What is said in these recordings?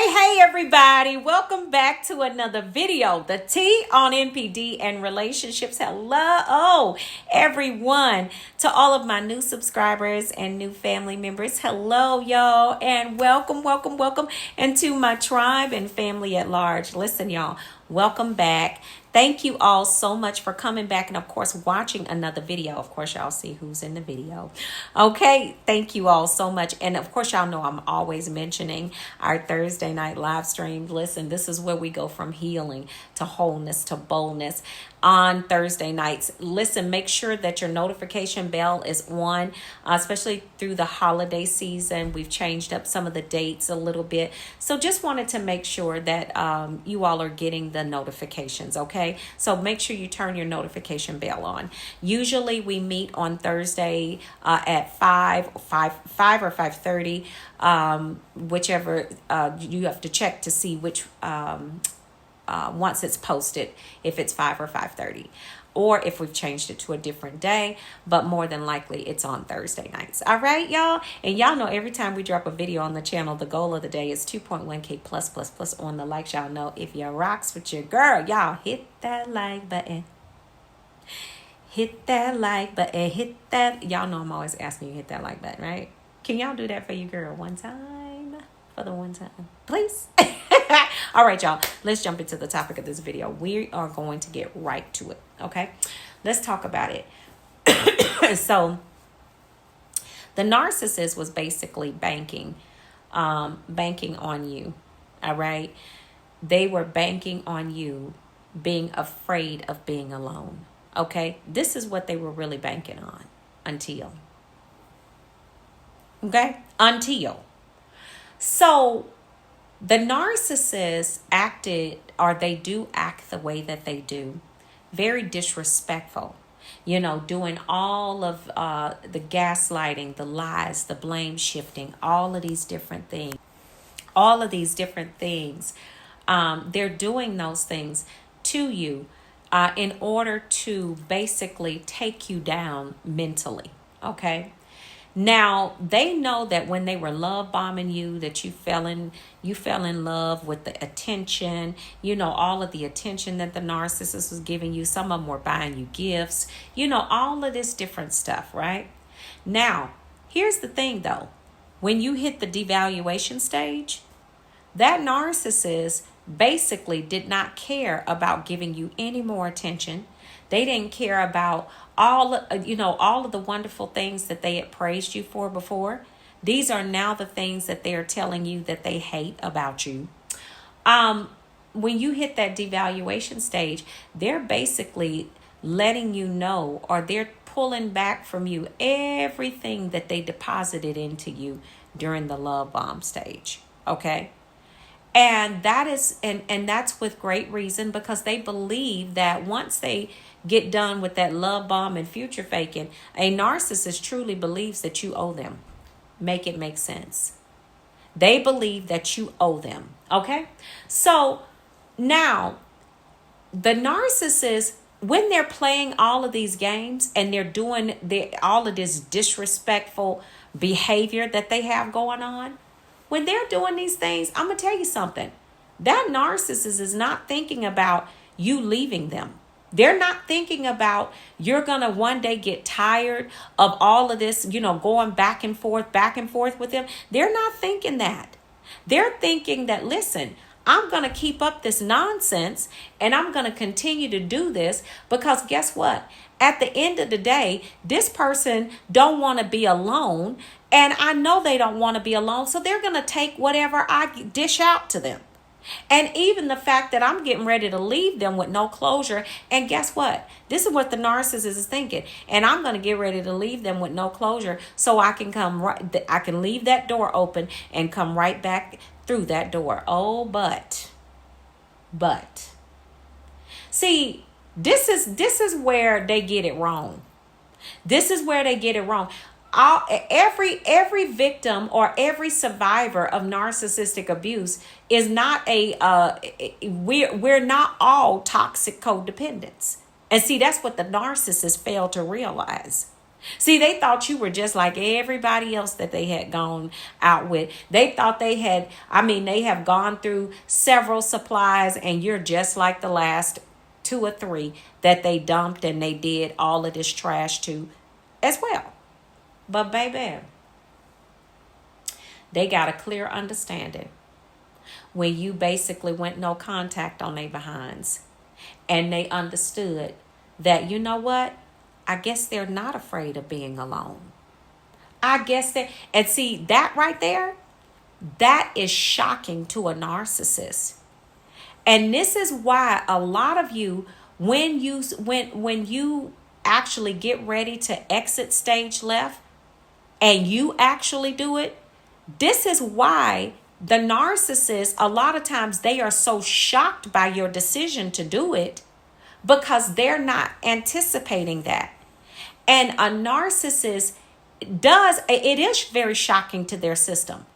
Hey everybody, welcome back to another video, the T on NPD and relationships. Hello everyone, to all of my new subscribers and new family members. Hello y'all, and welcome and to my tribe and family at large. Listen y'all, welcome back. Thank you all so much for coming back and of course watching another video. Of course y'all see who's in the video. Okay, thank you all so much. And of course y'all know I'm always mentioning our Thursday night live stream. Listen, this is where we go from healing to wholeness to boldness on Thursday nights. Listen, make sure that your notification bell is on, especially through the holiday season. We've changed up some of the dates a little bit. So just wanted to make sure that you all are getting the notifications, okay? So make sure you turn your notification bell on. Usually we meet on Thursday at 5 or 5:30, whichever you have to check to see which once it's posted, if it's 5 or 5:30, or if we've changed it to a different day, but more than likely it's on Thursday nights. All right, y'all. And y'all know every time we drop a video on the channel, the goal of the day is 2.1K plus on the likes. Y'all know if you rocks with your girl, y'all hit that like button. Hit that like button. Hit that. Y'all know I'm always asking you to hit that like button, right? Can y'all do that for your girl one time? For the one time, please. All right, y'all, let's jump into the topic of this video. We are going to get right to it. Okay, let's talk about it. So the narcissist was basically banking on you. All right, they were banking on you being afraid of being alone. Okay, this is what they were really banking on until so the narcissist acted, or they do act the way that they do, very disrespectful, doing all of the gaslighting, the lies, the blame shifting, all of these different things. They're doing those things to you in order to basically take you down mentally, okay? Now, they know that when they were love bombing you, that you fell in love with the attention, all of the attention that the narcissist was giving you. Some of them were buying you gifts, all of this different stuff, right? Now, here's the thing though. When you hit the devaluation stage, that narcissist basically did not care about giving you any more attention. They didn't care about all of the wonderful things that they had praised you for before. These are now the things that they are telling you that they hate about you. When you hit that devaluation stage, they're basically letting you know, or they're pulling back from you everything that they deposited into you during the love bomb stage. Okay. And that is, and that's with great reason, because they believe that once they get done with that love bomb and future faking, a narcissist truly believes that you owe them. Make it make sense. They believe that you owe them. Okay. So now the narcissist, when they're playing all of these games and they're doing all of this disrespectful behavior that they have going on, when they're doing these things, I'm going to tell you something. That narcissist is not thinking about you leaving them. They're not thinking about you're going to one day get tired of all of this, going back and forth with them. They're not thinking that. They're thinking that, listen, I'm going to keep up this nonsense and I'm going to continue to do this because guess what? At the end of the day, this person don't want to be alone. And I know they don't want to be alone. So they're going to take whatever I dish out to them. And even the fact that I'm getting ready to leave them with no closure. And guess what? This is what the narcissist is thinking. And I'm going to get ready to leave them with no closure so I can I can leave that door open and come right back through that door. Oh, but see, this is where they get it wrong. This is where they get it wrong. Every victim or every survivor of narcissistic abuse is not we're not all toxic codependents. And see, that's what the narcissists fail to realize. See, they thought you were just like everybody else that they had gone out with. They thought they have gone through several supplies, and you're just like the last two or three that they dumped and they did all of this trash to as well. But baby, they got a clear understanding when you basically went no contact on their behinds, and they understood that, you know what? I guess they're not afraid of being alone. I guess that, and see that right there, that is shocking to a narcissist. And this is why a lot of you, when you actually get ready to exit stage left and you actually do it, this is why the narcissist, a lot of times they are so shocked by your decision to do it because they're not anticipating that. And a narcissist it is very shocking to their system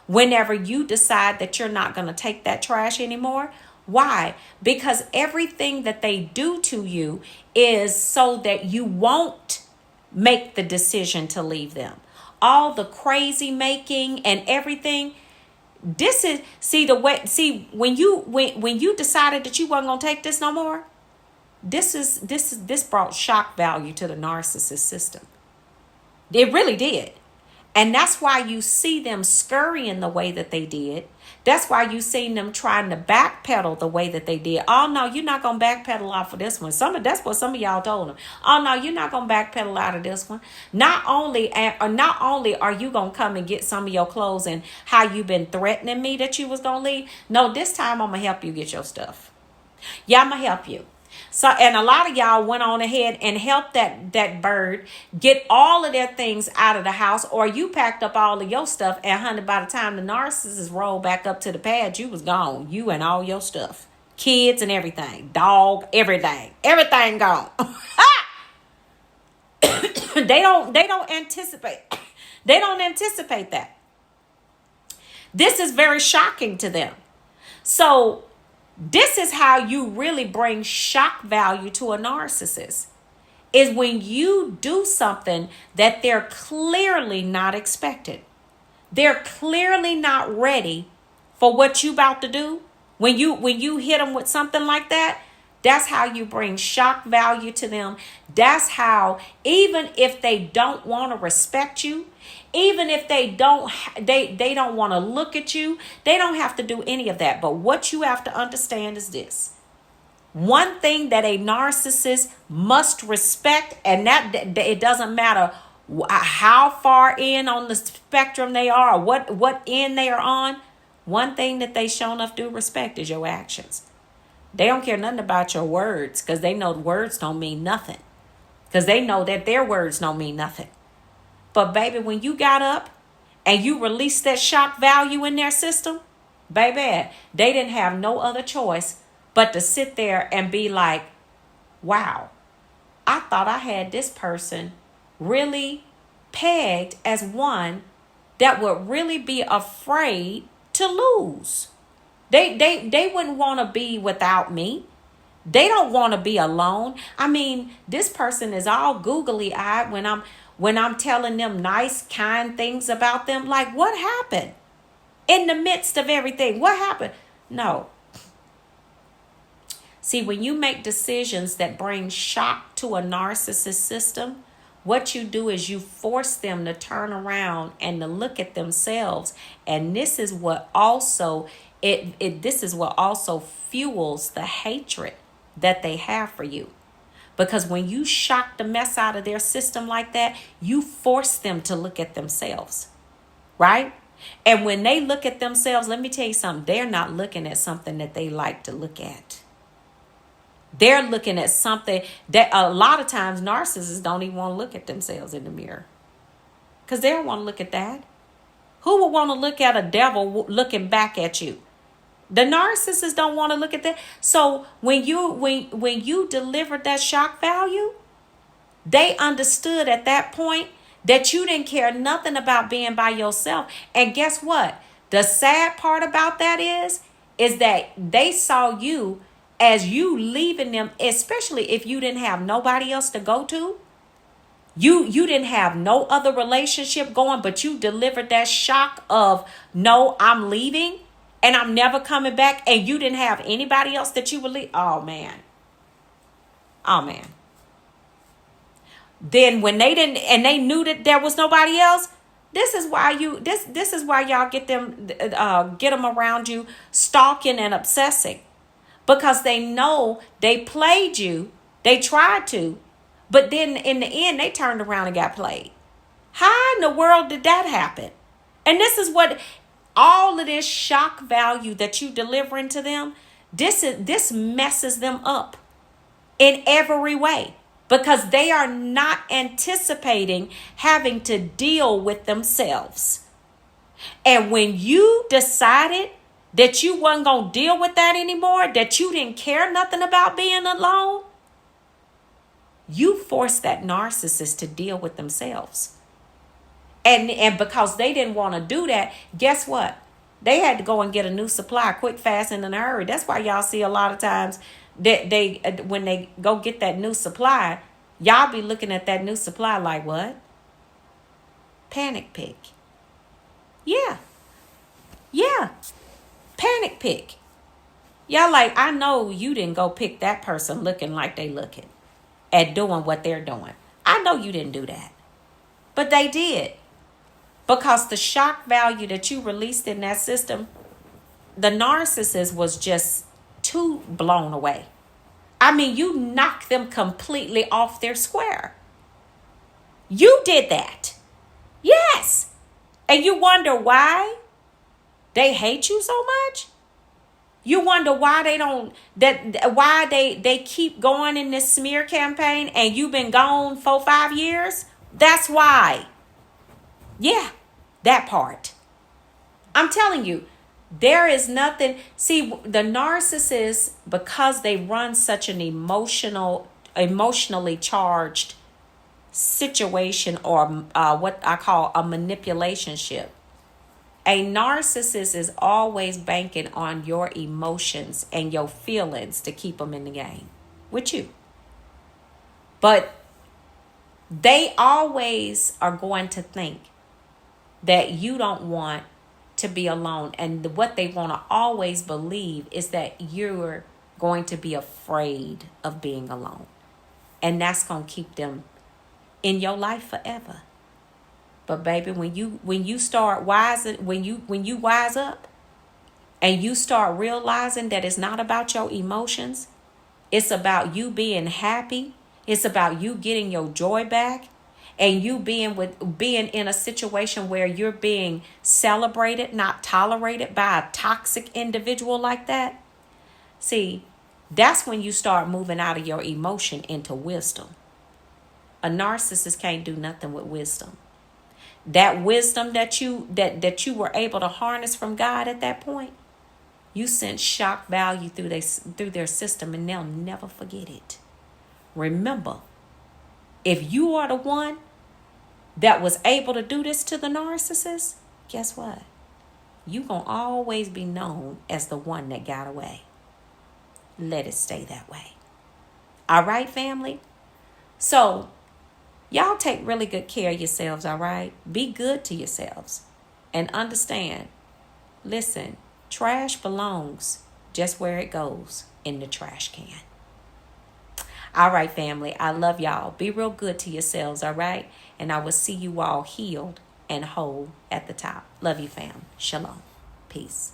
whenever you decide that you're not going to take that trash anymore. Why? Because everything that they do to you is so that you won't make the decision to leave them. All the crazy making and everything. This is when you decided that you weren't going to take this no more. This brought shock value to the narcissist system. It really did. And that's why you see them scurrying the way that they did. That's why you seen them trying to backpedal the way that they did. Oh no, you're not gonna backpedal off of this one. That's what some of y'all told them. Oh no, you're not gonna backpedal out of this one. Not only are you gonna come and get some of your clothes and how you been threatening me that you was gonna leave. No, this time I'm gonna help you get your stuff. Yeah, I'm gonna help you. So, and a lot of y'all went on ahead and helped that bird get all of their things out of the house, or you packed up all of your stuff, and honey, by the time the narcissist rolled back up to the pad, you was gone. You and all your stuff, kids and everything, dog, everything gone. They don't anticipate. They don't anticipate that. This is very shocking to them. So this is how you really bring shock value to a narcissist, is when you do something that they're clearly not expected. They're clearly not ready for what you about to do. When you hit them with something like that, that's how you bring shock value to them. That's how, even if they don't want to respect you, even if they don't want to look at you, they don't have to do any of that. But what you have to understand is this. One thing that a narcissist must respect, and that it doesn't matter how far in on the spectrum they are, or what end they are on. One thing that they sure enough do respect is your actions. They don't care nothing about your words, because they know words don't mean nothing. Because they know that their words don't mean nothing. But baby, when you got up and you released that shock value in their system, baby, they didn't have no other choice but to sit there and be like, wow, I thought I had this person really pegged as one that would really be afraid to lose. They wouldn't want to be without me. They don't want to be alone. I mean, this person is all googly eyed when I'm telling them nice, kind things about them. Like, what happened? In the midst of everything, what happened? No. See, when you make decisions that bring shock to a narcissist system, what you do is you force them to turn around and to look at themselves. And this is what also fuels the hatred that they have for you. Because when you shock the mess out of their system like that, you force them to look at themselves, right? And when they look at themselves, let me tell you something, they're not looking at something that they like to look at. They're looking at something that a lot of times narcissists don't even want to look at themselves in the mirror, because they don't want to look at that. Who would want to look at a devil looking back at you? The narcissists don't want to look at that. So when you delivered that shock value, they understood at that point that you didn't care nothing about being by yourself. And guess what? The sad part about that is that they saw you as you leaving them, especially if you didn't have nobody else to go to. You didn't have no other relationship going, but you delivered that shock of, no, I'm leaving and I'm never coming back, and you didn't have anybody else that you would leave. Oh man. Oh man. Then when they didn't, and they knew that there was nobody else, this is why y'all get them around you stalking and obsessing, because they know they played you. They tried to, but then in the end they turned around and got played. How in the world did that happen? And this is what all of this shock value that you delivering to them, this messes them up in every way, because they are not anticipating having to deal with themselves. And when you decided that you wasn't going to deal with that anymore, that you didn't care nothing about being alone, you forced that narcissist to deal with themselves. And because they didn't want to do that, guess what? They had to go and get a new supply quick, fast, and in a hurry. That's why y'all see a lot of times that when they go get that new supply, y'all be looking at that new supply like, what? Panic pick. Yeah. Panic pick. Y'all like, I know you didn't go pick that person looking like they looking at doing what they're doing. I know you didn't do that. But they did. Because the shock value that you released in that system, the narcissist was just too blown away. I mean, you knocked them completely off their square. You did that. Yes. And you wonder why they hate you so much? You wonder why they keep going in this smear campaign and you've been gone 4-5 years? That's why. Yeah, that part. I'm telling you, there is nothing. See, the narcissist, because they run such an emotionally charged situation, or what I call a manipulationship. A narcissist is always banking on your emotions and your feelings to keep them in the game with you. But they always are going to think that you don't want to be alone. And what they want to always believe is that you're going to be afraid of being alone. And that's going to keep them in your life forever. But baby, when you wise up and you start realizing that it's not about your emotions, it's about you being happy, it's about you getting your joy back, and you being in a situation where you're being celebrated, not tolerated by a toxic individual like that. See, that's when you start moving out of your emotion into wisdom. A narcissist can't do nothing with wisdom. That wisdom that you were able to harness from God at that point, you sent shock value through their system, and they'll never forget it. Remember, if you are the one that was able to do this to the narcissist, guess what? You're going to always be known as the one that got away. Let it stay that way. All right, family? So, y'all take really good care of yourselves, all right? Be good to yourselves. And understand, listen, trash belongs just where it goes, in the trash can. All right, family, I love y'all. Be real good to yourselves, all right? And I will see you all healed and whole at the top. Love you, fam. Shalom. Peace.